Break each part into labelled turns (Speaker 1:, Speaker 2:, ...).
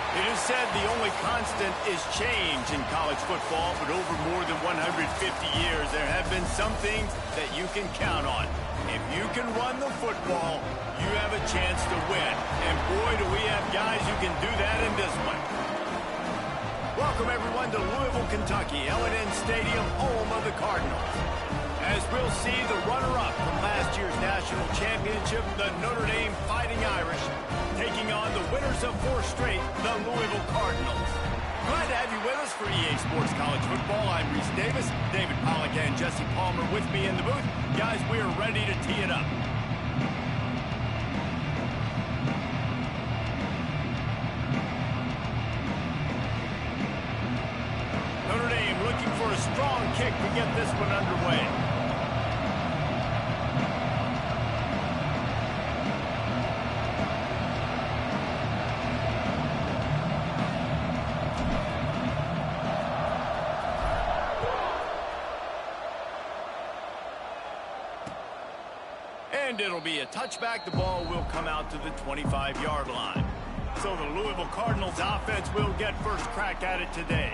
Speaker 1: It is said the only constant is change in college football, but over more than 150 years, there have been some things that you can count on. If you can run the football, you have a chance to win. And boy, do we have guys who can do that in this one. Welcome, everyone, to Louisville, Kentucky, L&N Stadium, home of the Cardinals. As we'll see, the runner-up from last year's national championship, the Notre Dame Fighting Irish, taking on the winners of 4 straight, the Louisville Cardinals. Glad to have you with us for EA Sports College Football. I'm Reese Davis, David Pollack and Jesse Palmer with me in the booth. Guys, we are ready to tee it up. Notre Dame looking for a strong kick to get this one underway. And it'll be a touchback. The ball will come out to the 25-yard line. So the Louisville Cardinals offense will get first crack at it today.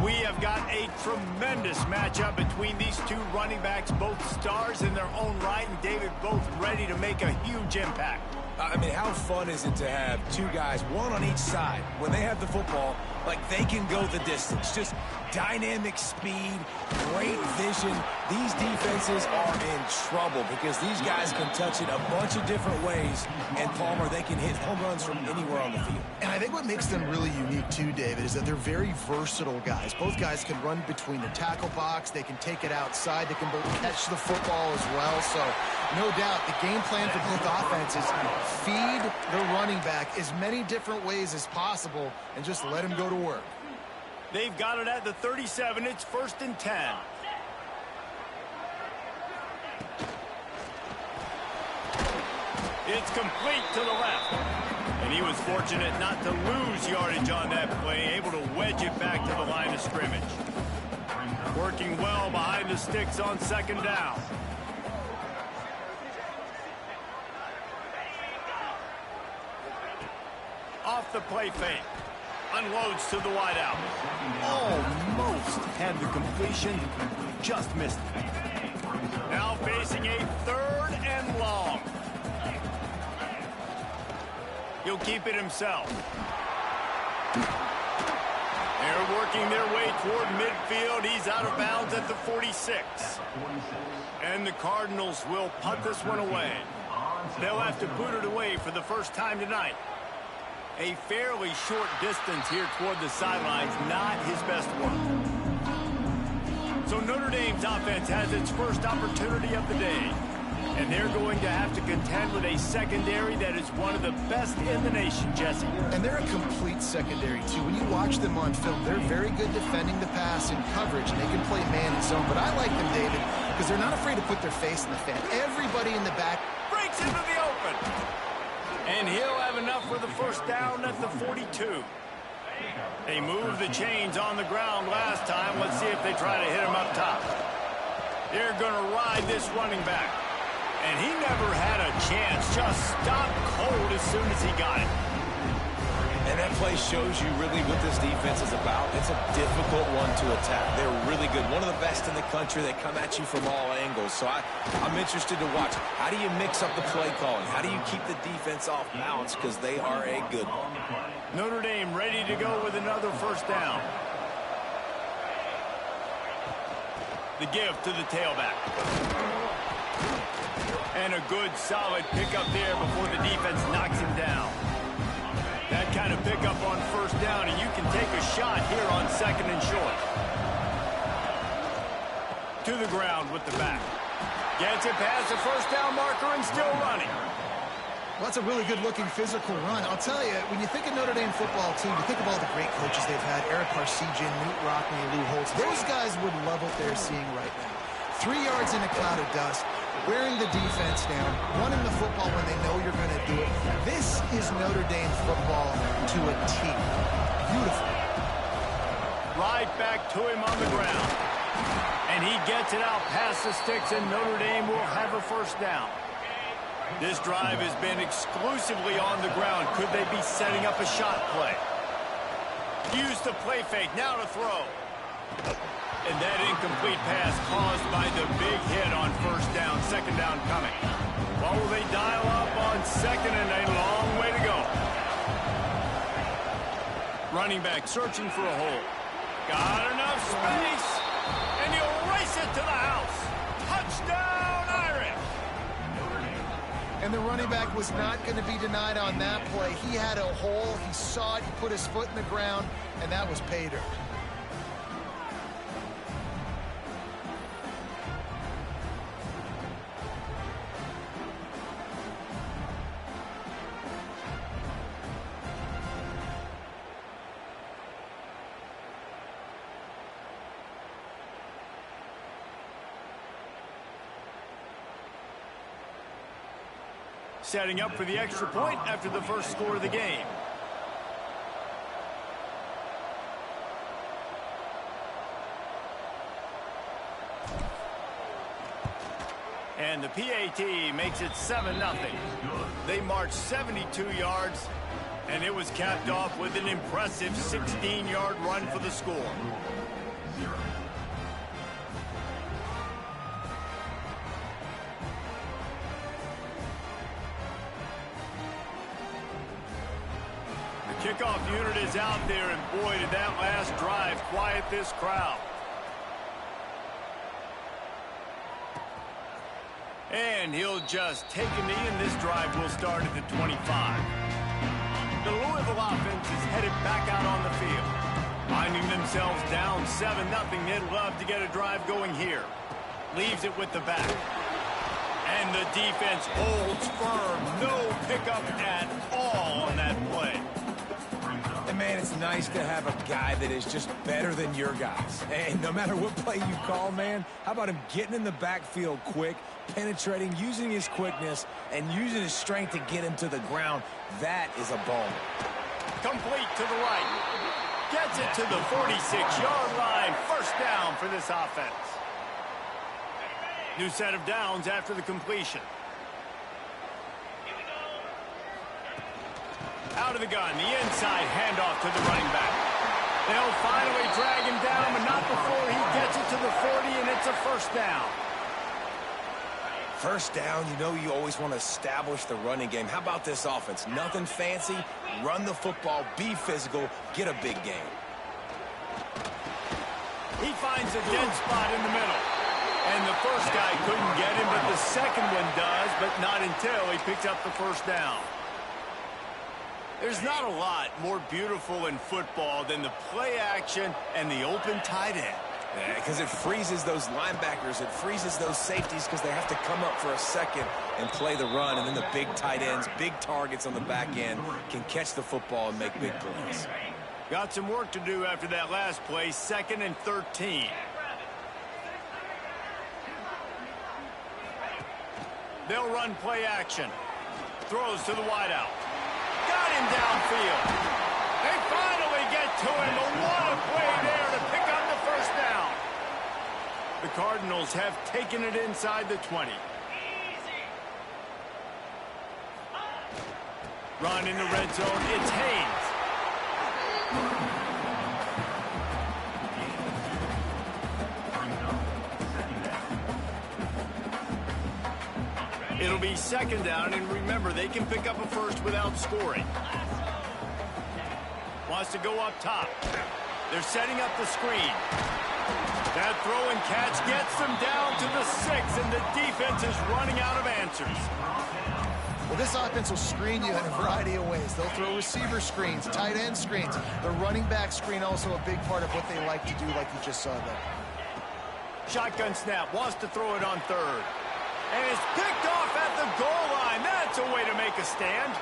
Speaker 1: We have got a tremendous matchup between these two running backs, both stars in their own right, and David, both ready to make a huge impact.
Speaker 2: I mean, how fun is it to have two guys, one on each side, when they have the football, like they can go the distance. Just dynamic speed, great vision. These defenses are in trouble because these guys can touch it a bunch of different ways. And, Palmer, they can hit home runs from anywhere on the field.
Speaker 3: And I think what makes them really unique, too, David, is that they're very versatile guys. Both guys can run between the tackle box. They can take it outside. They can both catch the football as well. So, no doubt, the game plan for both offenses, feed the running back as many different ways as possible and just let him go to work.
Speaker 1: They've got it at the 37. It's 1st and 10. It's complete to the left. And he was fortunate not to lose yardage on that play, able to wedge it back to the line of scrimmage. Working well behind the sticks on 2nd down. Off the play fake. Unloads to the wideout. Almost had the completion. Just missed it. Now facing a 3rd and long. He'll keep it himself. They're working their way toward midfield. He's out of bounds at the 46. And the Cardinals will punt this one away. They'll have to boot it away for the first time tonight. A fairly short distance here toward the sidelines, not his best work. So Notre Dame's offense has its first opportunity of the day. And they're going to have to contend with a secondary that is one of the best in the nation, Jesse.
Speaker 3: And they're a complete secondary, too. When you watch them on film, they're very good defending the pass and coverage, and they can play man and zone. But I like them, David, because they're not afraid to put their face in the fan. Everybody in the back
Speaker 1: breaks into the open. And he'll have enough for the first down at the 42. They moved the chains on the ground last time. Let's see if they try to hit him up top. They're going to ride this running back. And he never had a chance. Just stopped cold as soon as he got it.
Speaker 2: And that play shows you really what this defense is about. It's a difficult one to attack. They're really good. One of the best in the country. They come at you from all angles. So I'm interested to watch. How do you mix up the play calling? How do you keep the defense off balance? Because they are a good one.
Speaker 1: Notre Dame ready to go with another first down. The give to the tailback. And a good, solid pickup there before the defense knocks him down. That kind of pickup on first down, and you can take a shot here on 2nd and short. To the ground with the back. Gets it past the first down marker and still running.
Speaker 3: Well, that's a really good-looking physical run. I'll tell you, when you think of Notre Dame football team, you think of all the great coaches they've had, Eric Parsegian, Newt Rockne, Lou Holtz. Those guys would love what they're seeing right now. 3 yards in a cloud of dust, wearing the defense down, running the football when they know you're going to do it. This is Notre Dame football to a T. Beautiful.
Speaker 1: Right back to him on the ground. And he gets it out past the sticks, and Notre Dame will have a first down. This drive has been exclusively on the ground. Could they be setting up a shot play? Use the play fake. Now to throw. And that incomplete pass caused by the big hit on first down. Second down coming. Well, will they dial up on second and a long way to go? Running back searching for a hole. Got enough space. And he'll race it to the house. Touchdown, Irish.
Speaker 3: And the running back was not going to be denied on that play. He had a hole. He saw it. He put his foot in the ground, and that was pay dirt.
Speaker 1: Setting up for the extra point after the first score of the game. And the PAT makes it 7-0. They marched 72 yards, and it was capped off with an impressive 16-yard run for the score. Kickoff unit is out there, and boy, did that last drive quiet this crowd. And he'll just take a knee, and this drive will start at the 25. The Louisville offense is headed back out on the field. Finding themselves down 7-0, they'd love to get a drive going here. Leaves it with the back. And the defense holds firm. No pickup at all on that play.
Speaker 2: And man, it's nice to have a guy that is just better than your guys. And no matter what play you call, man, how about him getting in the backfield quick, penetrating, using his quickness, and using his strength to get him to the ground? That is a ball.
Speaker 1: Complete to the right. Gets it to the 46-yard line. First down for this offense. New set of downs after the completion. Out of the gun, the inside handoff to the running back. They'll finally drag him down, but not before he gets it to the 40, and it's a first down.
Speaker 2: First down, you know you always want to establish the running game. How about this offense? Nothing fancy. Run the football, be physical, get a big gain.
Speaker 1: He finds a dead spot in the middle. And the first guy couldn't get him, but the second one does, but not until he picks up the first down. There's not a lot more beautiful in football than the play action and the open tight end.
Speaker 2: Yeah, because it freezes those linebackers. It freezes those safeties because they have to come up for a second and play the run. And then the big tight ends, big targets on the back end can catch the football and make big plays.
Speaker 1: Got some work to do after that last play, 2nd and 13. They'll run play action. Throws to the wideout. Got him downfield. They finally get to him, but what a play there to pick up the first down. The Cardinals have taken it inside the 20. Run in the red zone. It's Haynes. It'll be 2nd down, and remember, they can pick up a first without scoring. Wants to go up top. They're setting up the screen. That throw and catch gets them down to the 6, and the defense is running out of answers.
Speaker 3: Well, this offense will screen you in a variety of ways. They'll throw receiver screens, tight end screens. The running back screen also a big part of what they like to do, like you just saw there.
Speaker 1: Shotgun snap. Wants to throw it on 3rd. And it's picked off at the goal line. That's a way to make a stand.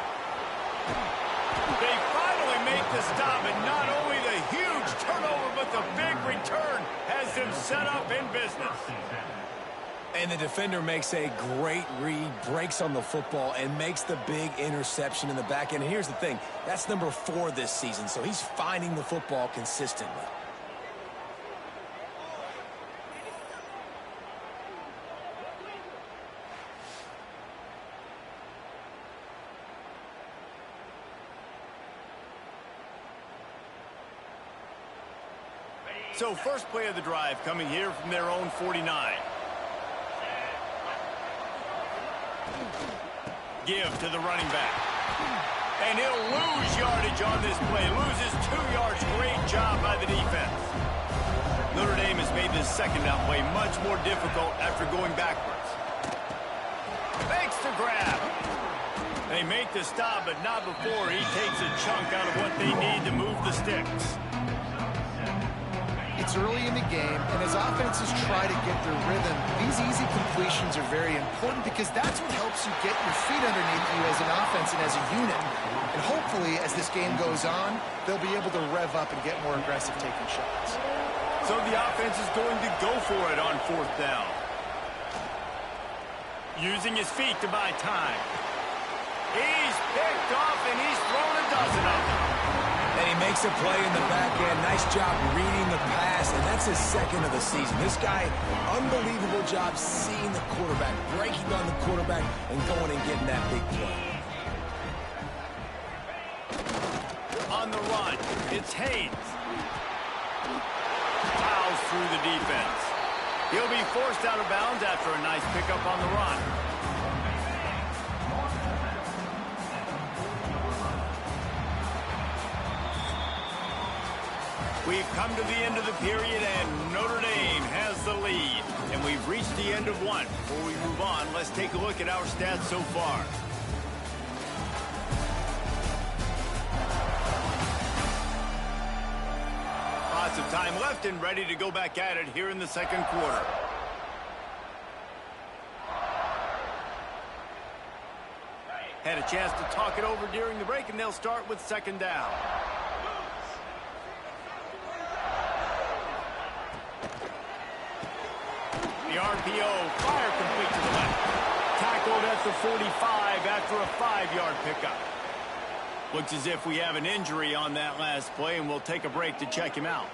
Speaker 1: They finally make the stop, and not only the huge turnover, but the big return has them set up in business.
Speaker 2: And the defender makes a great read, breaks on the football, and makes the big interception in the back end. And here's the thing, that's number 4 this season, so he's finding the football consistently.
Speaker 1: So first play of the drive coming here from their own 49. Give to the running back. And he'll lose yardage on this play. Loses 2 yards. Great job by the defense. Notre Dame has made this second down play much more difficult after going backwards. Makes the grab. They make the stop, but not before he takes a chunk out of what they need to move the sticks.
Speaker 3: It's early in the game, and as offenses try to get their rhythm, these easy completions are very important because that's what helps you get your feet underneath you as an offense and as a unit. And hopefully, as this game goes on, they'll be able to rev up and get more aggressive taking shots.
Speaker 1: So the offense is going to go for it on 4th down. Using his feet to buy time. He's picked off, and he's thrown a dozen of them.
Speaker 2: And he makes a play in the back end. Nice job reading the pass, and that's his second of the season. This guy, unbelievable job seeing the quarterback, breaking on the quarterback, and going and getting that big play.
Speaker 1: On the run, it's Haynes. Plows through the defense. He'll be forced out of bounds after a nice pickup on the run. We've come to the end of the period, and Notre Dame has the lead. And we've reached the end of one. Before we move on, let's take a look at our stats so far. Lots of time left and ready to go back at it here in the second quarter. Had a chance to talk it over during the break, and they'll start with second down. The RPO, fire complete to the left. Tackled at the 45 after a 5-yard pickup. Looks as if we have an injury on that last play, and we'll take a break to check him out.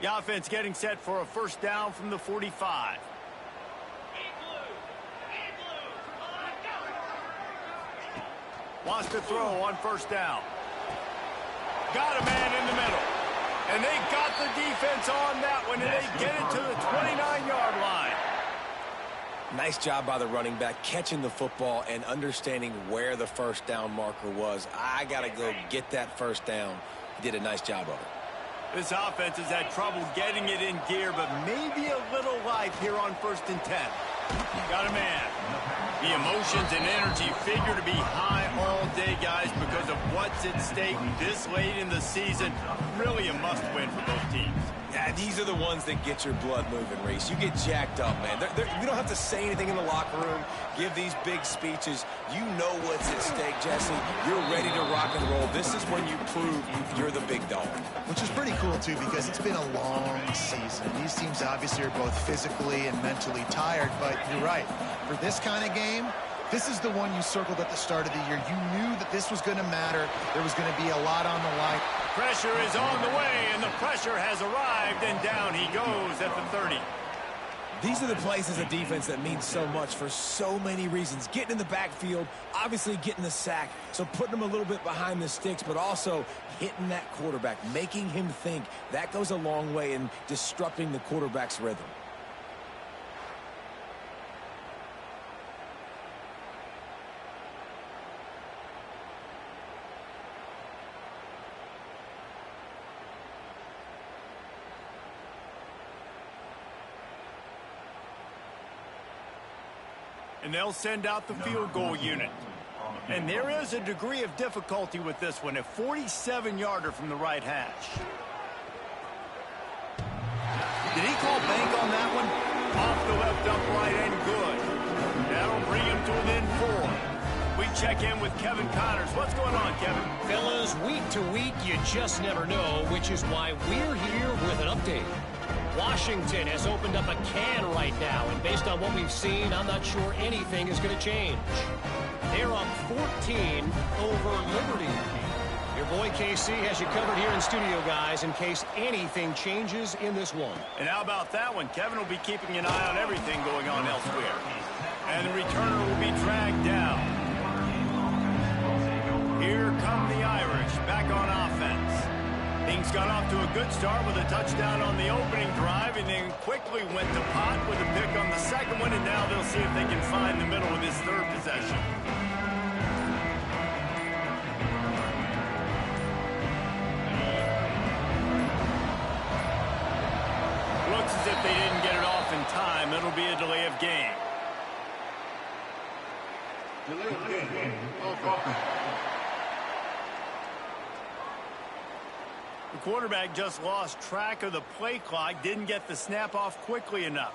Speaker 1: The offense getting set for a first down from the 45. Wants to throw on first down. Got a man in the middle. And they got the defense on that one, and they get it to the 29-yard line.
Speaker 2: Nice job by the running back, catching the football and understanding where the first down marker was. I got to go get that first down. He did a nice job of it.
Speaker 1: This offense has had trouble getting it in gear, but maybe a little life here on 1st and 10. Got a man. The emotions and energy figure to be high all day, guys, because of what's at stake this late in the season. Really a must-win for both teams.
Speaker 2: Yeah, these are the ones that get your blood moving, Reese. You get jacked up, man. You don't have to say anything in the locker room, give these big speeches. You know what's at stake, Jesse. You're ready to rock and roll. This is when you prove you're the big dog.
Speaker 3: Which is pretty cool, too, because it's been a long season. These teams obviously are both physically and mentally tired, but you're right. For this kind of game, this is the one you circled at the start of the year. You knew that this was going to matter. There was going to be a lot on the line.
Speaker 1: Pressure is on the way, and the pressure has arrived, and down he goes at the 30.
Speaker 2: These are the plays as a defense that mean so much for so many reasons. Getting in the backfield, obviously getting the sack, so putting them a little bit behind the sticks, but also hitting that quarterback, making him think. That goes a long way in disrupting the quarterback's rhythm.
Speaker 1: And they'll send out the field goal unit. And there is a degree of difficulty with this one, a 47-yarder from the right hash. Did he call bank on that one? Off the left upright and good. That'll bring him to within 4. We check in with Kevin Connors. What's going on, Kevin?
Speaker 4: Fellas, week to week, you just never know, which is why we're here with an update. Washington has opened up a can right now, and based on what we've seen, I'm not sure anything is going to change. They're up 14 over Liberty. Your boy, KC has you covered here in studio, guys, in case anything changes in this one.
Speaker 1: And how about that one? Kevin will be keeping an eye on everything going on elsewhere. And the returner will be dragged down. Here come the Irish back on offense. Things got off to a good start with a touchdown on the opening drive and then quickly went to pot with a pick on the second one, and now they'll see if they can find the middle with this third possession. Looks as if they didn't get it off in time. It'll be a delay of game. Delay of game. The quarterback just lost track of the play clock, didn't get the snap off quickly enough.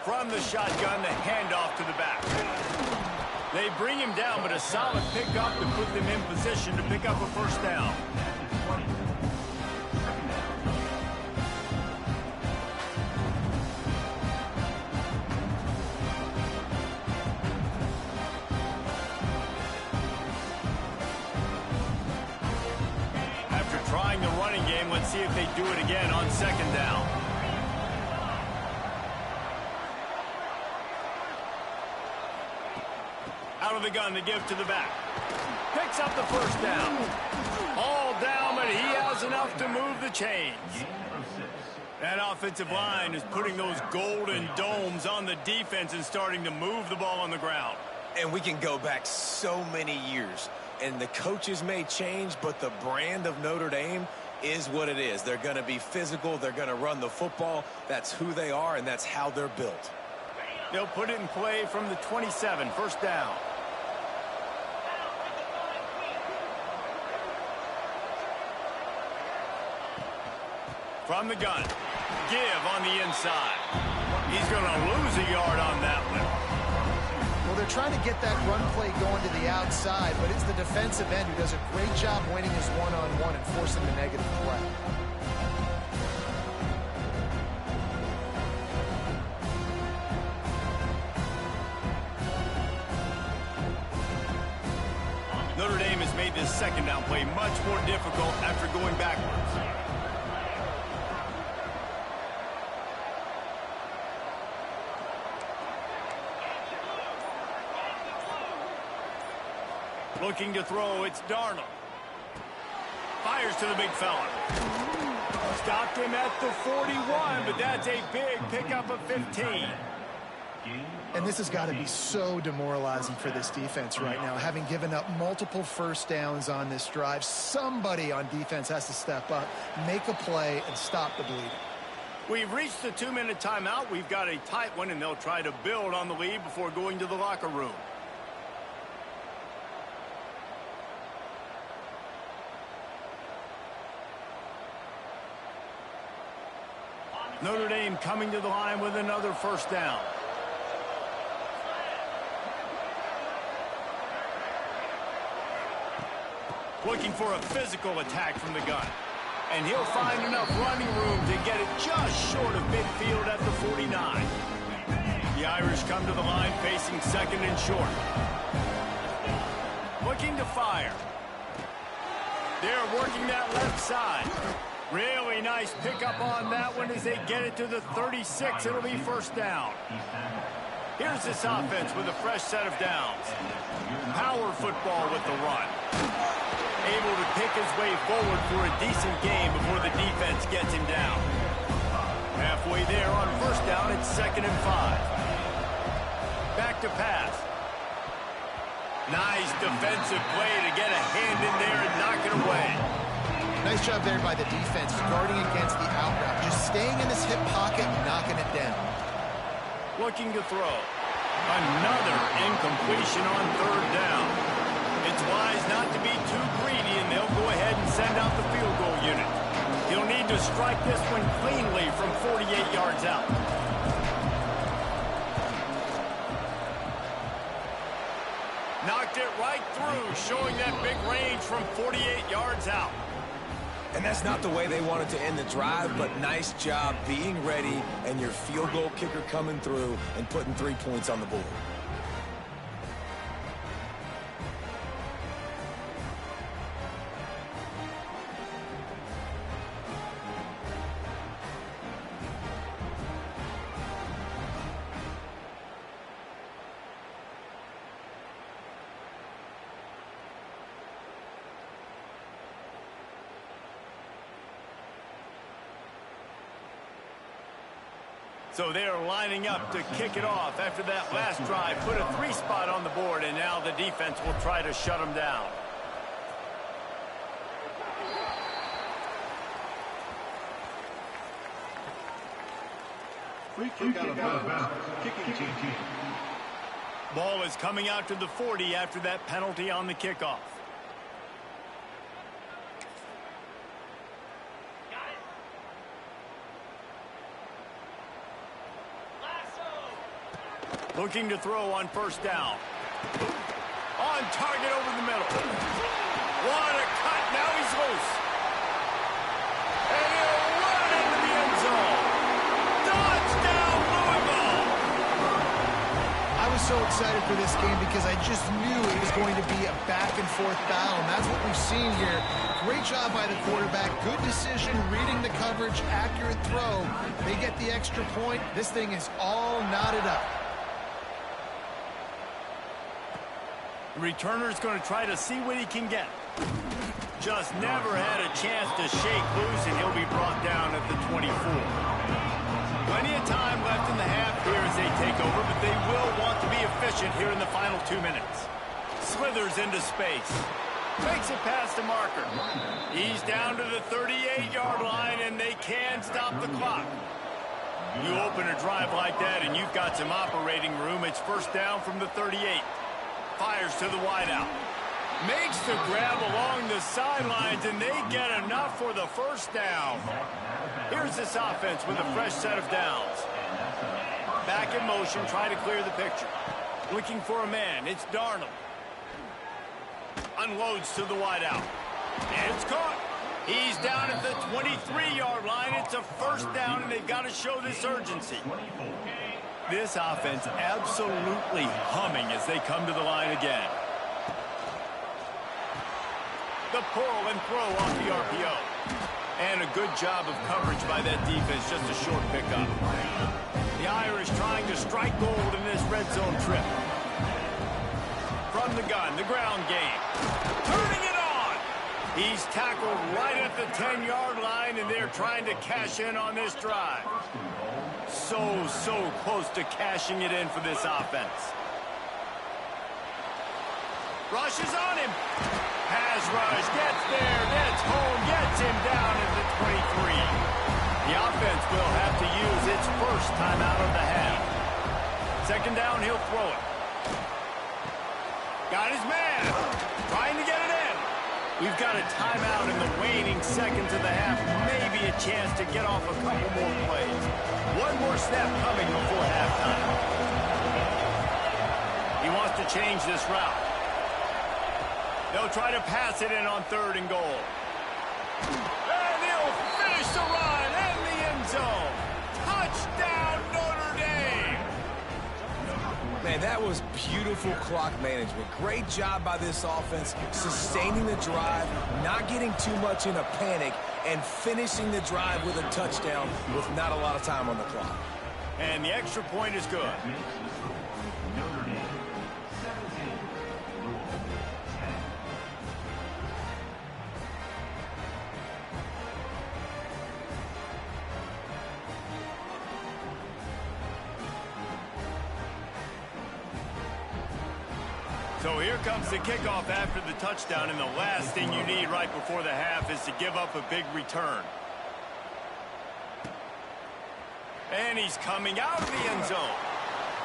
Speaker 1: From the shotgun, the handoff to the back. They bring him down, but a solid pickup to put them in position to pick up a first down. Trying the running game. Let's see if they do it again on second down. Out of the gun to give to the back. Picks up the first down. All down, but he has enough to move the chains. That offensive line is putting those golden domes on the defense and starting to move the ball on the ground.
Speaker 2: And we can go back so many years. And the coaches may change, but the brand of Notre Dame is what it is. They're going to be physical. They're going to run the football. That's who they are, and that's how they're built.
Speaker 1: They'll put it in play from the 27, first down. From the gun. Give on the inside. He's going to lose a yard on that one.
Speaker 3: Well, they're trying to get that run play going to the outside, but it's the defensive end who does a great job winning his one-on-one and forcing the negative play.
Speaker 1: Notre Dame has made this second down play much more difficult after going backwards. Looking to throw, it's Darnold. Fires to the big fella. Stopped him at the 41, but that's a big pickup of 15.
Speaker 3: And this has got to be so demoralizing for this defense right now. Having given up multiple first downs on this drive, somebody on defense has to step up, make a play, and stop the bleeding.
Speaker 1: We've reached the 2-minute timeout. We've got a tight one, and they'll try to build on the lead before going to the locker room. Notre Dame coming to the line with another first down. Looking for a physical attack from the gun. And he'll find enough running room to get it just short of midfield at the 49. The Irish come to the line facing second and short. Looking to fire. They're working that left side. Really nice pickup on that one as they get it to the 36. It'll be first down. Here's this offense with a fresh set of downs. Power football with the run. Able to pick his way forward for a decent game before the defense gets him down. Halfway there on first down, it's 2nd and 5. Back to pass. Nice defensive play to get a hand in there and knock it away.
Speaker 3: Nice job there by the defense, guarding against the out route. Just staying in this hip pocket and knocking it down.
Speaker 1: Looking to throw. Another incompletion on third down. It's wise not to be too greedy, and they'll go ahead and send out the field goal unit. He'll need to strike this one cleanly from 48 yards out. Knocked it right through, showing that big range from 48 yards out.
Speaker 2: And that's not the way they wanted to end the drive, but nice job being ready and your field goal kicker coming through and putting 3 points on the board.
Speaker 1: So they are lining up to kick it off after that last drive. Put a 3 spot on the board, and now the defense will try to shut them down.
Speaker 5: Free kick out of bounds. Kicking team.
Speaker 1: Ball is coming out to the 40 after that penalty on the kickoff. Looking to throw on first down. On target over the middle. What a cut. Now he's loose. And he'll run into the end zone. Touchdown, Louisville.
Speaker 3: I was so excited for this game because I just knew it was going to be a back-and-forth battle, and that's what we've seen here. Great job by the quarterback. Good decision, reading the coverage, accurate throw. They get the extra point. This thing is all knotted up.
Speaker 1: The returner's going to try to see what he can get. Just never had a chance to shake loose, and he'll be brought down at the 24. Plenty of time left in the half here as they take over, but they will want to be efficient here in the final 2 minutes. Slithers into space. Makes it past the marker. He's down to the 38-yard line, and they can stop the clock. You open a drive like that, and you've got some operating room. It's first down from the 38. Fires to the wideout. Makes the grab along the sidelines, and they get enough for the first down. Here's this offense with a fresh set of downs. Back in motion, trying to clear the picture. Looking for a man. It's Darnold. Unloads to the wideout. And it's caught. He's down at the 23-yard line. It's a first down, and they've got to show this urgency. This offense absolutely humming as they come to the line again. The pull and throw off the RPO. And a good job of coverage by that defense, just a short pickup. The Irish trying to strike gold in this red zone trip. From the gun, the ground game. Turning it on! He's tackled right at the 10-yard line, and they're trying to cash in on this drive. So close to cashing it in for this offense. Rush is on him. Pass rush, gets there, gets home, gets him down at the 23. The offense will have to use its first timeout of the half. Second down, he'll throw it. Got his man. Trying to get it in. We've got a timeout in the waning seconds of the half. Maybe a chance to get off a couple more plays. One more snap coming before halftime. He wants to change this route. They'll try to pass it in on 3rd and goal. And he'll finish the run in the end zone. Touchdown, Notre Dame!
Speaker 2: Man, that was beautiful clock management. Great job by this offense, sustaining the drive, not getting too much in a panic, and finishing the drive with a touchdown with not a lot of time on the clock.
Speaker 1: And the extra point is good. So here comes the kickoff after the touchdown, and the last thing you need right before the half is to give up a big return. And he's coming out of the end zone.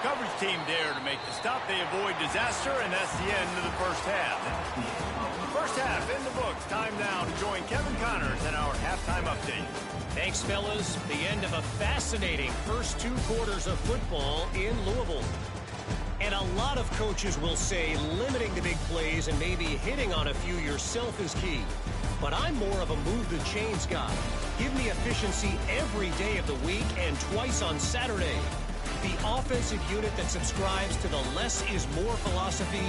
Speaker 1: Coverage team there to make the stop. They avoid disaster, and that's the end of the first half. First half in the books. Time now to join Kevin Connors in our halftime update.
Speaker 4: Thanks, fellas. The end of a fascinating first 2 quarters of football in Louisville. And a lot of coaches will say limiting the big plays and maybe hitting on a few yourself is key. but I'm more of a move the chains guy. Give me efficiency every day of the week and twice on Saturday. The offensive unit that subscribes to the less is more philosophy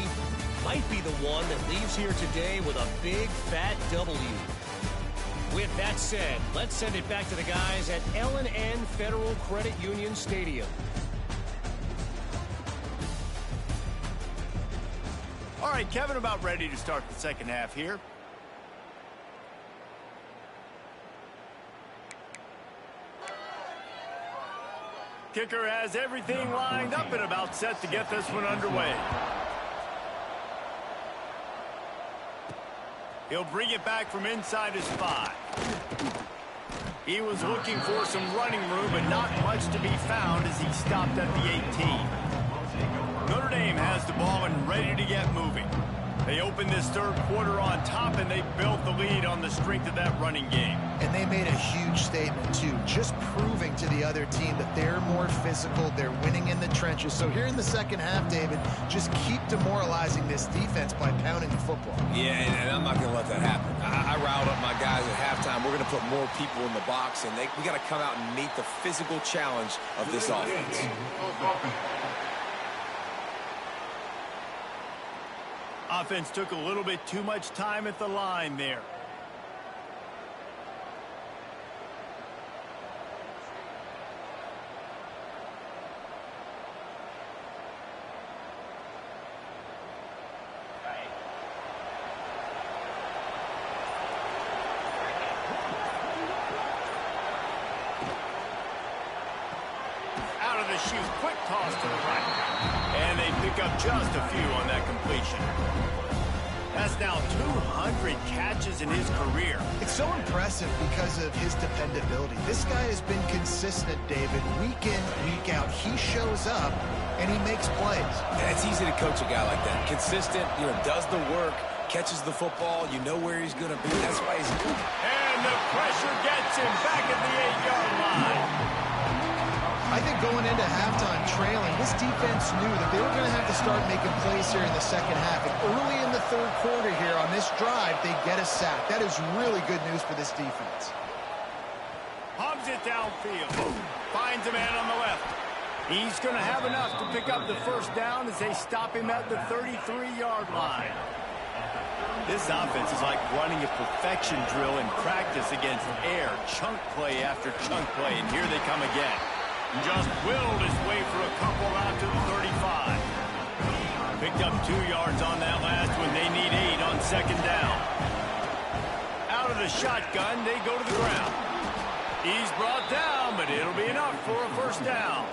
Speaker 4: might be the one that leaves here today with a big fat W. With that said, let's send it back to the guys at L&N Federal Credit Union Stadium.
Speaker 1: All right, Kevin, about ready to start the second half here. Kicker has everything lined up and about set to get this one underway. He'll bring it back from inside his 5. He was looking for some running room, but not much to be found as he stopped at the 18. Notre Dame has the ball and ready to get moving. They opened this third quarter on top, and they built the lead on the strength of that running game.
Speaker 3: And they made a huge statement, too, just proving to the other team that they're more physical, they're winning in the trenches. So here in the second half, David, just keep demoralizing this defense by pounding the football.
Speaker 2: Yeah, and I'm not going to let that happen. I riled up my guys at halftime. We're going to put more people in the box, and we got to come out and meet the physical challenge of this offense.
Speaker 1: Offense took a little bit too much time at the line there. Out of the shoot, quick toss to the right. And they pick up just a few on that completion. That's now 200 catches in his career.
Speaker 3: It's so impressive because of his dependability. This guy has been consistent, David, week in, week out. He shows up, and he makes plays.
Speaker 2: Yeah, it's easy to coach a guy like that. Consistent, does the work, catches the football, you know where he's going to be. That's why he's good.
Speaker 1: And the pressure gets him back at the 8-yard line.
Speaker 3: I think going into halftime trailing, this defense knew that they were going to have to start making plays here in the second half. And early in the third quarter here on this drive, they get a sack. That is really good news for this defense.
Speaker 1: Hubs it downfield. Finds a man on the left. He's going to have enough to pick up the first down as they stop him at the 33-yard line. This offense is like running a perfection drill in practice against air. Chunk play after chunk play, and here they come again. Just willed his way for a couple out to the 35. Picked up 2 yards on that last one. They need 8 on second down. Out of the shotgun, they go to the ground. He's brought down, but it'll be enough for a first down.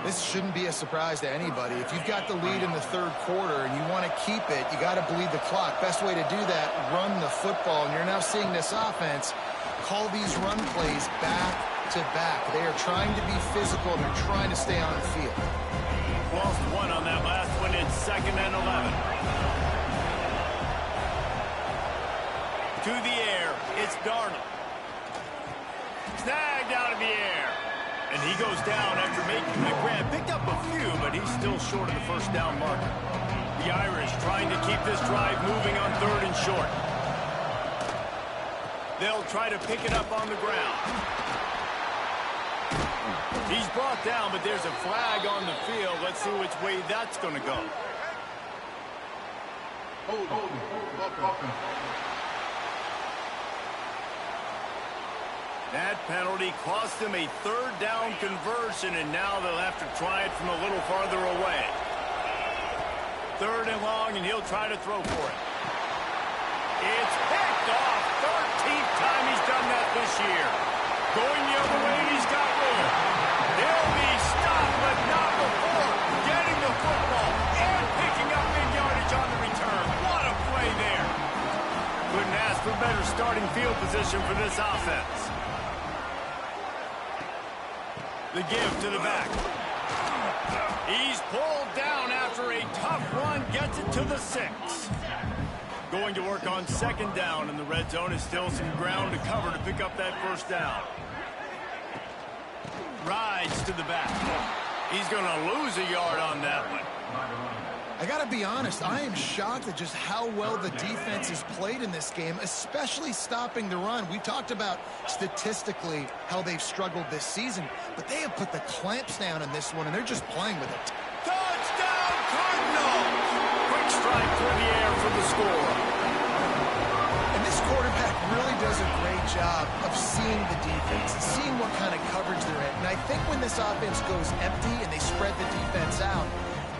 Speaker 3: This shouldn't be a surprise to anybody. If you've got the lead in the third quarter and you want to keep it, you got to bleed the clock. Best way to do that, run the football. And you're now seeing this offense call these run plays back to back. They are trying to be physical, and they're trying to stay on the field.
Speaker 1: Lost 1 on that last one. It's 2nd and 11. To the air, it's Darnold. Snagged out of the air. And he goes down after making the grab. Picked up a few, but he's still short of the first down marker. The Irish trying to keep this drive moving on 3rd and short. They'll try to pick it up on the ground. He's brought down, but there's a flag on the field. Let's see which way that's going to go. That penalty cost him a 3rd down conversion, and now they'll have to try it from a little farther away. 3rd and long, and he'll try to throw for it. It's picked off. 13th time he's done that this year. Going the other way, and he's got room. He'll be stopped, but not before getting the football and picking up big yardage on the return. What a play there. Couldn't ask for better starting field position for this offense. The give to the back. He's pulled down after a tough run, gets it to the 6. Going to work on 2nd down, and the red zone is still some ground to cover to pick up that first down. Rides to the back. He's going to lose a yard on that one.
Speaker 3: I got to be honest, I am shocked at just how well the defense has played in this game, especially stopping the run. We talked about statistically how they've struggled this season, but they have put the clamps down in this one, and they're just playing with it.
Speaker 1: Touchdown, Cardinals! Quick strike through the air for the score.
Speaker 3: And this quarterback really does a great job of seeing the defense, seeing what kind of coverage they're in. And I think when this offense goes empty and they spread the defense out,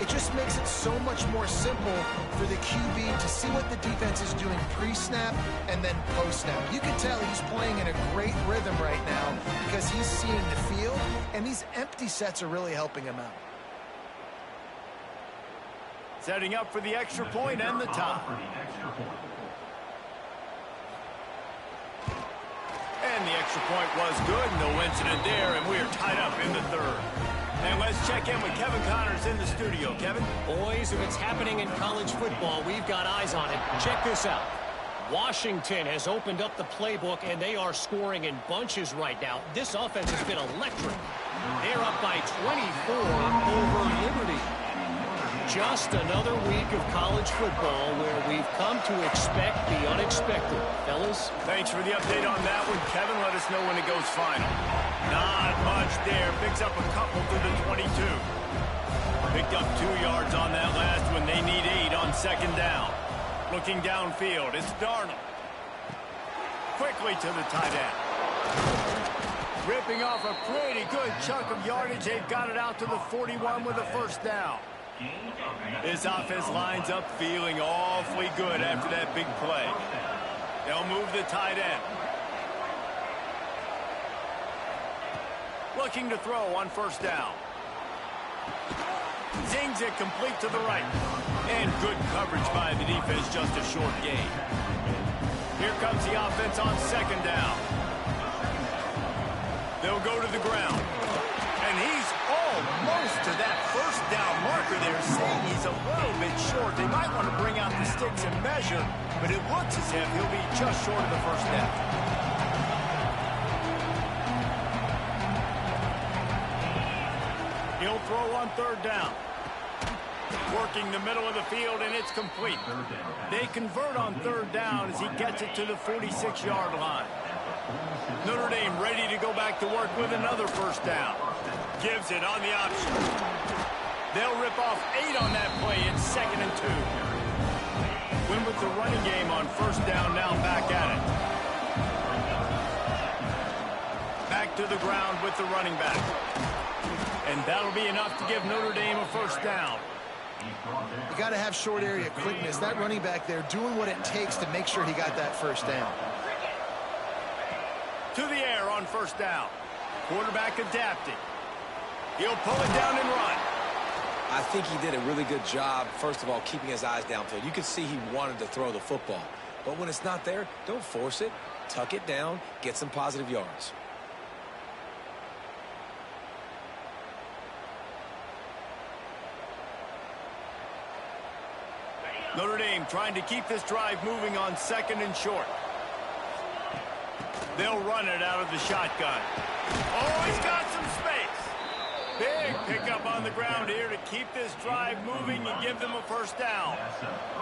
Speaker 3: it just makes it so much more simple for the QB to see what the defense is doing pre-snap and then post-snap. You can tell he's playing in a great rhythm right now because he's seeing the field, and these empty sets are really helping him out.
Speaker 1: Setting up for the extra point and the tie. And the extra point was good. No incident there, and we are tied up in the third. And let's check in with Kevin Connors in the studio. Kevin?
Speaker 4: Boys, if it's happening in college football, we've got eyes on it. Check this out. Washington has opened up the playbook, and they are scoring in bunches right now. This offense has been electric. They're up by 24 over Liberty. Just another week of college football where we've come to expect the unexpected. Fellas?
Speaker 1: Thanks for the update on that one, Kevin. Let us know when it goes final. Not much there. Picks up a couple to the 22. Picked up 2 yards on that last one. They need 8 on second down. Looking downfield, it's Darnold. Quickly to the tight end. Ripping off a pretty good chunk of yardage. They've got it out to the 41 with a first down. This offense lines up feeling awfully good after that big play. They'll move the tight end. Looking to throw on first down. Zings it complete to the right. And good coverage by the defense, just a short gain. Here comes the offense on second down. They'll go to the ground. And he's almost to that first down marker there, saying he's a little bit short. They might want to bring out the sticks and measure, but it looks as if he'll be just short of the first down. He'll throw on third down. Working the middle of the field, and it's complete. They convert on third down as he gets it to the 46-yard line. Notre Dame ready to go back to work with another first down. Gives it on the option. They'll rip off 8 on that play. It's 2nd and 2. Win with the running game on first down, now back at it. Back to the ground with the running back. And that'll be enough to give Notre Dame a first down.
Speaker 3: You got to have short area quickness. That running back there doing what it takes to make sure he got that first down.
Speaker 1: To the air on first down. Quarterback adapting. He'll pull it down and run.
Speaker 2: I think he did a really good job, first of all, keeping his eyes downfield. You could see he wanted to throw the football. But when it's not there, don't force it. Tuck it down, get some positive yards.
Speaker 1: Notre Dame trying to keep this drive moving on 2nd and short. They'll run it out of the shotgun. Oh, he's got some space. Big pickup on the ground here to keep this drive moving and give them a first down.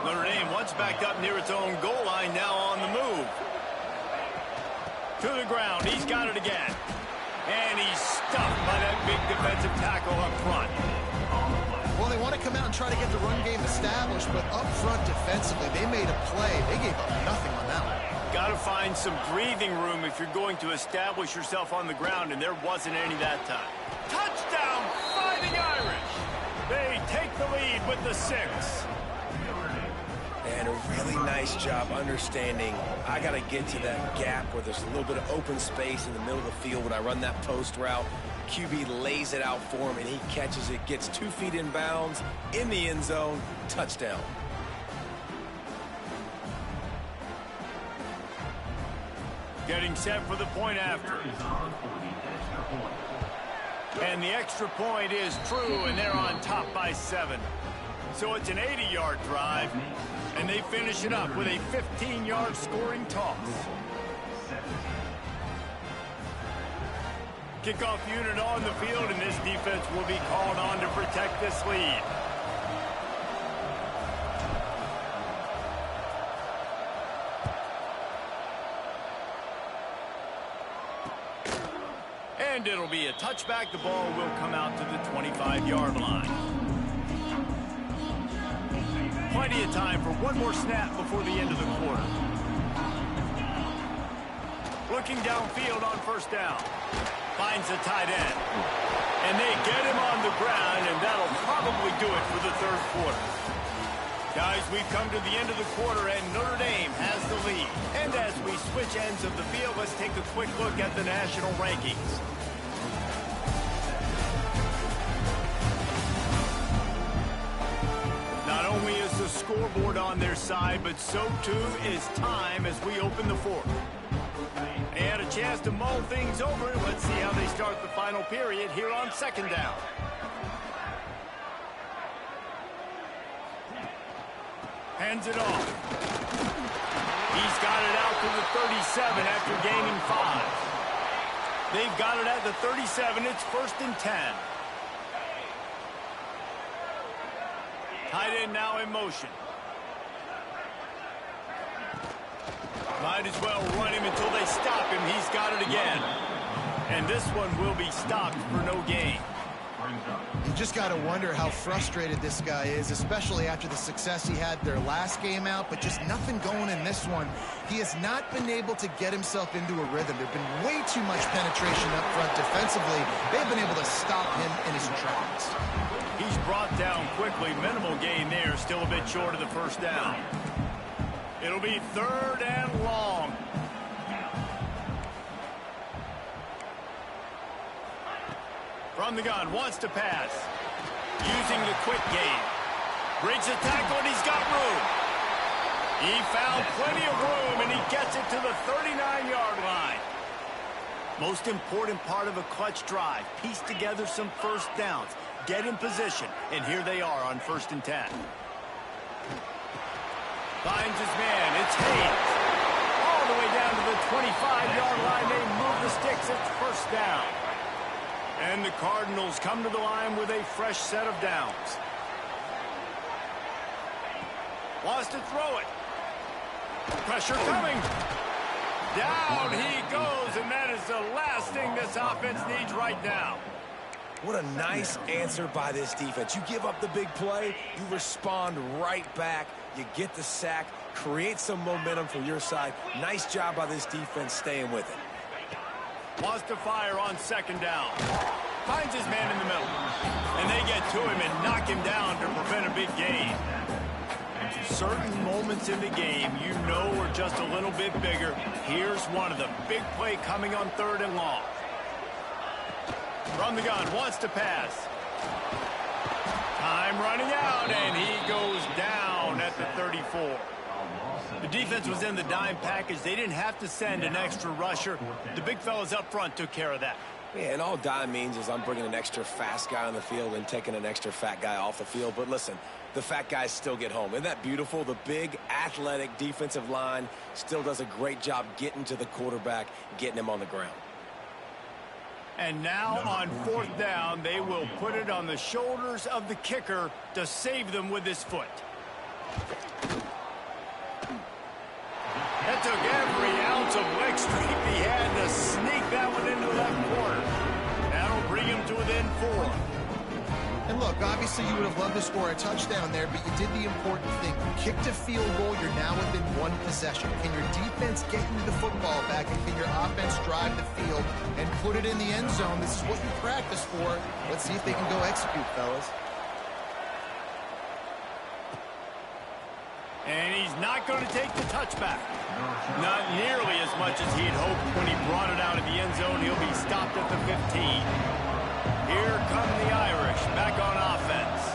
Speaker 1: Notre Dame once backed up near its own goal line, now on the move. To the ground, he's got it again. And he's stuffed by that big defensive tackle up front.
Speaker 3: Well, they want to come out and try to get the run game established, but up front defensively, they made a play. They gave up nothing on that one.
Speaker 1: Got to find some breathing room if you're going to establish yourself on the ground, and there wasn't any that time. Touchdown, Fighting Irish! They take the lead with the 6.
Speaker 2: And a really nice job understanding I got to get to that gap where there's a little bit of open space in the middle of the field when I run that post route. QB lays it out for him, and he catches it, gets 2 feet in bounds, in the end zone, touchdown.
Speaker 1: Getting set for the point after. And the extra point is true, and they're on top by 7. So it's an 80-yard drive, and they finish it up with a 15-yard scoring toss. Kickoff unit on the field, and this defense will be called on to protect this lead. And it'll be a touchback. The ball will come out to the 25-yard line. Plenty of time for one more snap before the end of the quarter. Looking downfield on first down. Finds a tight end. And they get him on the ground, and that'll probably do it for the third quarter. Guys, we've come to the end of the quarter, and Notre Dame has the lead. And as we switch ends of the field, let's take a quick look at the national rankings. Not only is the scoreboard on their side, but so too is time as we open the fourth. They had a chance to mull things over. Let's see how they start the final period here on second down. Hands it off. He's got it out to the 37 after gaining 5. They've got it at the 37. It's 1st and 10. Tight end now in motion. Might as well run him until they stop him. He's got it again. And this one will be stopped for no gain.
Speaker 3: You just got to wonder how frustrated this guy is, especially after the success he had their last game out, but just nothing going in this one. He has not been able to get himself into a rhythm. There's been way too much penetration up front defensively. They've been able to stop him in his tracks.
Speaker 1: He's brought down quickly. Minimal gain there. Still a bit short of the first down. It'll be 3rd and long. From the gun, wants to pass. Using the quick game. Breaks the tackle, and he's got room. He found plenty of room, and he gets it to the 39-yard line. Most important part of a clutch drive. Piece together some first downs. Get in position, and here they are on 1st and 10. Finds his man. It's Hayes. All the way down to the 25-yard line. They move the sticks. It's 1st down. And the Cardinals come to the line with a fresh set of downs. Wants to throw it. Pressure coming. Down he goes, and that is the last thing this offense needs right now.
Speaker 2: What a nice answer by this defense. You give up the big play, you respond right back. You get the sack, create some momentum for your side. Nice job by this defense staying with it.
Speaker 1: Wants to fire on 2nd down. Finds his man in the middle. And they get to him and knock him down to prevent a big gain. Certain moments in the game you know are just a little bit bigger. Here's one of them. Big play coming on 3rd and long. From the gun, wants to pass. Time running out, and he goes down at the 34. The defense was in the dime package. They didn't have to send an extra rusher. The big fellas up front took care of that.
Speaker 2: Yeah, and all dime means is I'm bringing an extra fast guy on the field and taking an extra fat guy off the field. But listen, the fat guys still get home. Isn't that beautiful? The big, athletic defensive line still does a great job getting to the quarterback, getting him on the ground.
Speaker 1: And now on 4th down, they will put it on the shoulders of the kicker to save them with his foot. That took every ounce of leg strength he had to sneak that one into the left corner. That'll bring him to within 4.
Speaker 3: And look, obviously you would have loved to score a touchdown there, but you did the important thing. You kicked a field goal, you're now within 1 possession. Can your defense get you the football back, and can your offense drive the field and put it in the end zone? This is what you practice for. Let's see if they can go execute, fellas.
Speaker 1: And he's not going to take the touchback. Not nearly as much as he'd hoped when he brought it out of the end zone. He'll be stopped at the 15. Here come the Irish back on offense.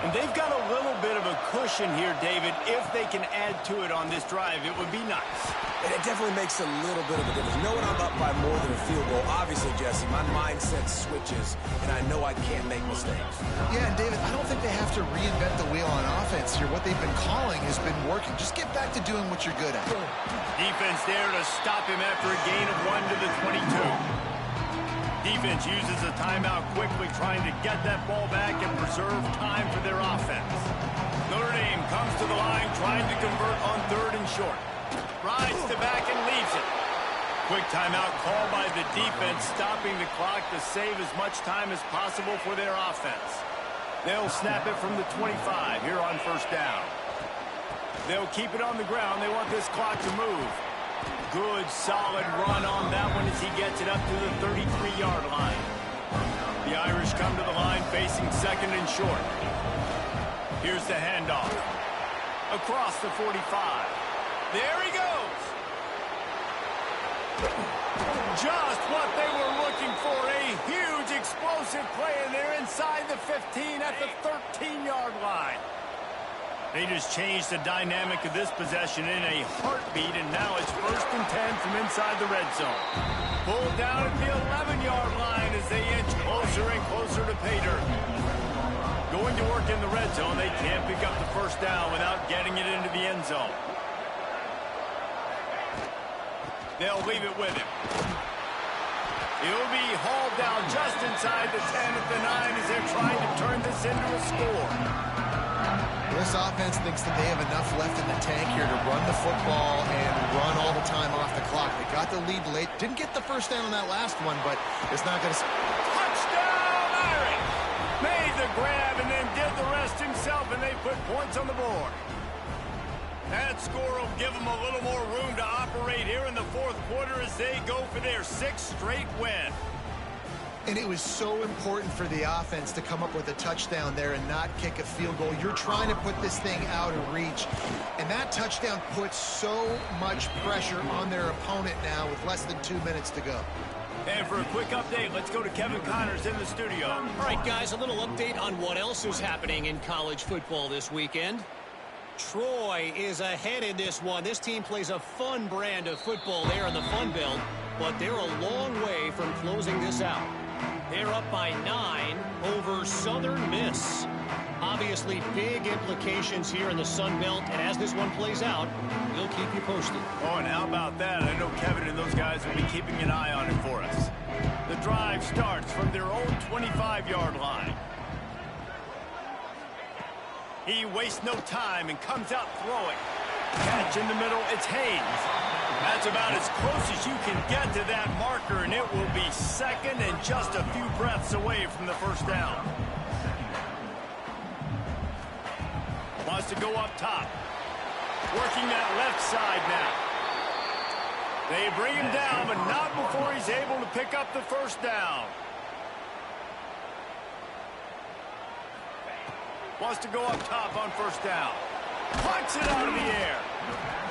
Speaker 1: And they've got a little bit of a cushion here, David. If they can add to it on this drive, it would be nice.
Speaker 2: And it definitely makes a little bit of a difference. Knowing I'm up by more than a field goal, obviously, Jesse, my mindset switches, and I know I can't make mistakes.
Speaker 3: Yeah, and David, I don't think they have to reinvent the wheel on offense here. What they've been calling has been working. Just get back to doing what you're good at.
Speaker 1: Defense there to stop him after a gain of 1 to the 22. Defense uses a timeout quickly, trying to get that ball back and preserve time for their offense. Notre Dame comes to the line, trying to convert on 3rd and short. Rides to back and leaves it. Quick timeout call by the defense, stopping the clock to save as much time as possible for their offense. They'll snap it from the 25 here on first down. They'll keep it on the ground. They want this clock to move. Good, solid run on that one as he gets it up to the 33-yard line. The Irish come to the line facing second and short. Here's the handoff. Across the 45. There he goes. Just what they were looking for. A huge explosive play, and they're inside the 15 at the 13-yard line. They just changed the dynamic of this possession in a heartbeat, and now it's 1st and 10 from inside the red zone. Pulled down at the 11-yard line as they inch closer and closer to pay dirt. Going to work in the red zone, they can't pick up the first down without getting it into the end zone. They'll leave it with him. He'll be hauled down just inside the 10 at the 9 as they're trying to turn this into a score.
Speaker 3: This offense thinks that they have enough left in the tank here to run the football and run all the time off the clock. They got the lead late. Didn't get the first down on that last one, but it's not going to...
Speaker 1: Touchdown, Irish! Made the grab and then did the rest himself, and they put points on the board. That score will give them a little more room to operate here in the fourth quarter as they go for their 6th straight win.
Speaker 3: And it was so important for the offense to come up with a touchdown there and not kick a field goal. You're trying to put this thing out of reach. And that touchdown puts so much pressure on their opponent now with less than 2 minutes to go.
Speaker 1: And for a quick update, let's go to Kevin Connors in the studio.
Speaker 4: All right, guys, a little update on what else is happening in college football this weekend. Troy is ahead in this one. This team plays a fun brand of football there in the Fun Belt, but they're a long way from closing this out. They're up by 9 over Southern Miss. Obviously, big implications here in the Sun Belt, and as this one plays out, we'll keep you posted.
Speaker 1: Oh, and how about that? I know Kevin and those guys will be keeping an eye on it for us. The drive starts from their own 25-yard line. He wastes no time and comes out throwing. Catch in the middle, it's Haynes. That's about as close as you can get to that marker, and it will be second and just a few breaths away from the first down. Wants to go up top. Working that left side now. They bring him down, but not before he's able to pick up the first down. Wants to go up top on first down. Punts it out of the air.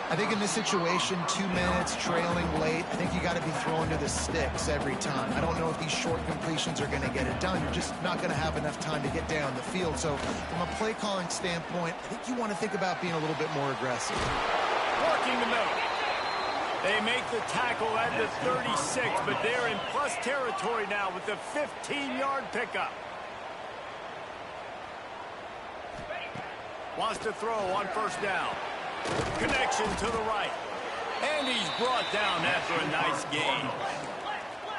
Speaker 3: I think in this situation, 2 minutes, trailing late, I think you got to be throwing to the sticks every time. I don't know if these short completions are going to get it done. You're just not going to have enough time to get down the field. So from a play calling standpoint, I think you want to think about being a little bit more aggressive.
Speaker 1: Working the middle. They make the tackle at the 36, but they're in plus territory now with the 15-yard pickup. Wants to throw on first down. Connection to the right. And he's brought down after a nice gain.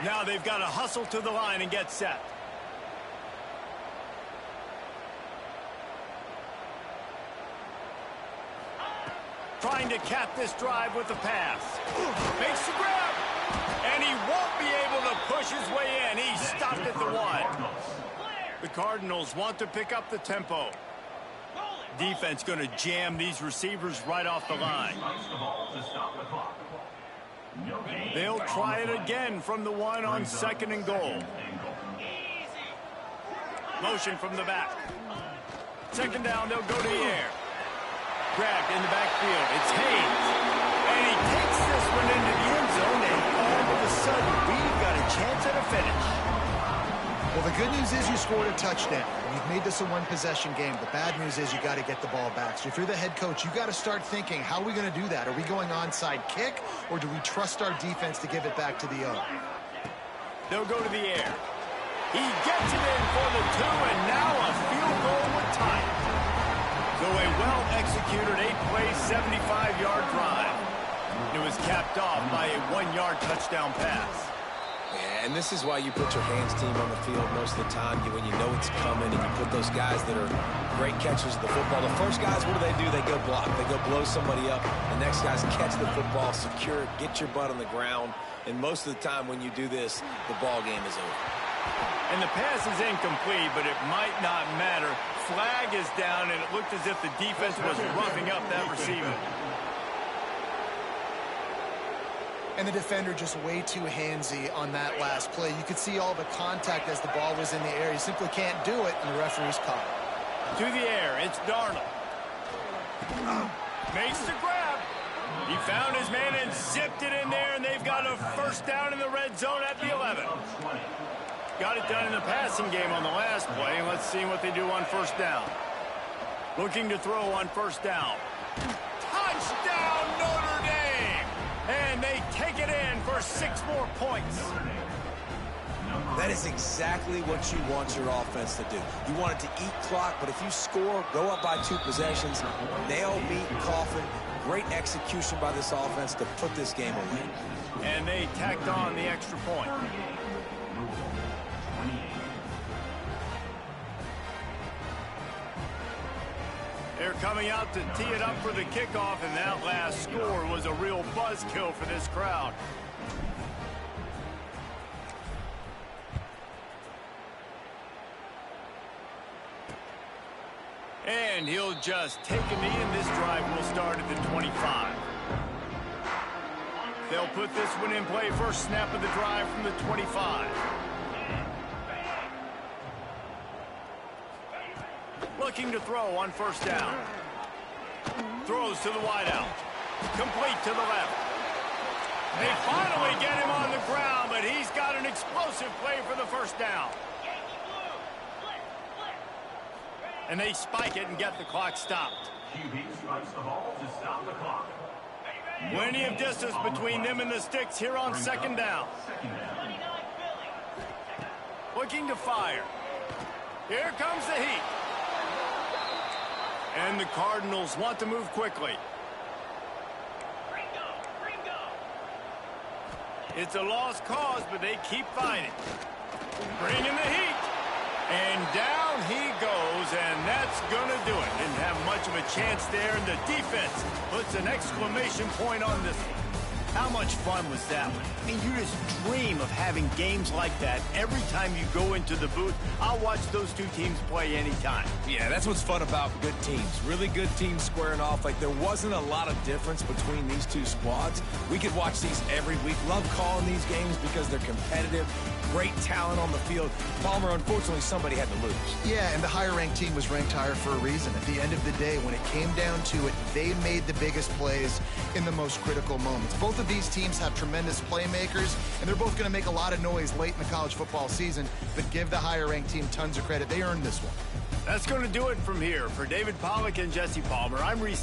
Speaker 1: Now they've got to hustle to the line and get set. Trying to cap this drive with the pass. Makes the grab. And he won't be able to push his way in. He's stopped at the 1. The Cardinals want to pick up the tempo. Defense going to jam these receivers right off the line. They'll try it again from the 1 on 2nd and goal. Motion from the back. 2nd down, they'll go to the air. Grabbed in the backfield. It's Haynes. And he takes this one into the end zone, and all of a sudden, we've got a chance at a finish.
Speaker 3: Well, the good news is you scored a touchdown. You've made this a one-possession game. The bad news is you got to get the ball back. So if you're the head coach, you got to start thinking, how are we going to do that? Are we going onside kick, or do we trust our defense to give it back to the O?
Speaker 1: They'll go to the air. He gets it in for the 2, and now a field goal with time. So a well-executed 8-play, 75-yard drive. It was capped off by a 1-yard touchdown pass.
Speaker 2: Yeah, and this is why you put your hands team on the field most of the time when you know it's coming, and you put those guys that are great catchers of the football. The first guys, what do? They go block. They go blow somebody up. The next guys catch the football, secure it, get your butt on the ground, And most of the time when you do this, the ball game is over.
Speaker 1: And the pass is incomplete, but it might not matter. Flag is down, and it looked as if the defense was roughing up that receiver.
Speaker 3: And the defender just way too handsy on that last play. You could see all the contact as the ball was in the air. He simply can't do it, and the referee's caught it.
Speaker 1: To the air, it's Darnold. Makes the grab. He found his man and zipped it in there, and they've got a first down in the red zone at the 11. Got it done in the passing game on the last play, and let's see what they do on first down. Looking to throw on first down. Touchdown, Notre Dame! And they take it in for 6 more points.
Speaker 2: That is exactly what you want your offense to do. You want it to eat clock, but if you score, go up by 2 possessions, nail, meet, coffin. Great execution by this offense to put this game away.
Speaker 1: And they tacked on the extra point. They're coming out to tee it up for the kickoff, and that last score was a real buzzkill for this crowd. And he'll just take a knee, and this drive will start at the 25. They'll put this one in play. First snap of the drive from the 25. Looking to throw on first down. Throws to the wideout. Complete to the left. They finally get him on the ground, but he's got an explosive play for the first down. And they spike it and get the clock stopped.
Speaker 5: QB strikes the ball to stop the clock.
Speaker 1: Plenty of distance between them and the sticks here on second down. Looking to fire. Here comes the heat. And the Cardinals want to move quickly. It's a lost cause, but they keep fighting. Bringing the heat. And down he goes, and that's going to do it. Didn't have much of a chance there, and the defense puts an exclamation point on this one. How much fun was that one? I mean, you just dream of having games like that every time you go into the booth. I'll watch those two teams play anytime.
Speaker 2: Yeah, that's what's fun about good teams. Really good teams squaring off. Like, there wasn't a lot of difference between these two squads. We could watch these every week. Love calling these games because they're competitive. Great talent on the field. Palmer, unfortunately, somebody had to lose.
Speaker 3: Yeah, and the higher-ranked team was ranked higher for a reason. At the end of the day, when it came down to it, they made the biggest plays in the most critical moments. Both of these teams have tremendous playmakers, and they're both going to make a lot of noise late in the college football season, but give the higher-ranked team tons of credit. They earned this one.
Speaker 1: That's going to do it from here. For David Pollack and Jesse Palmer, I'm Reese.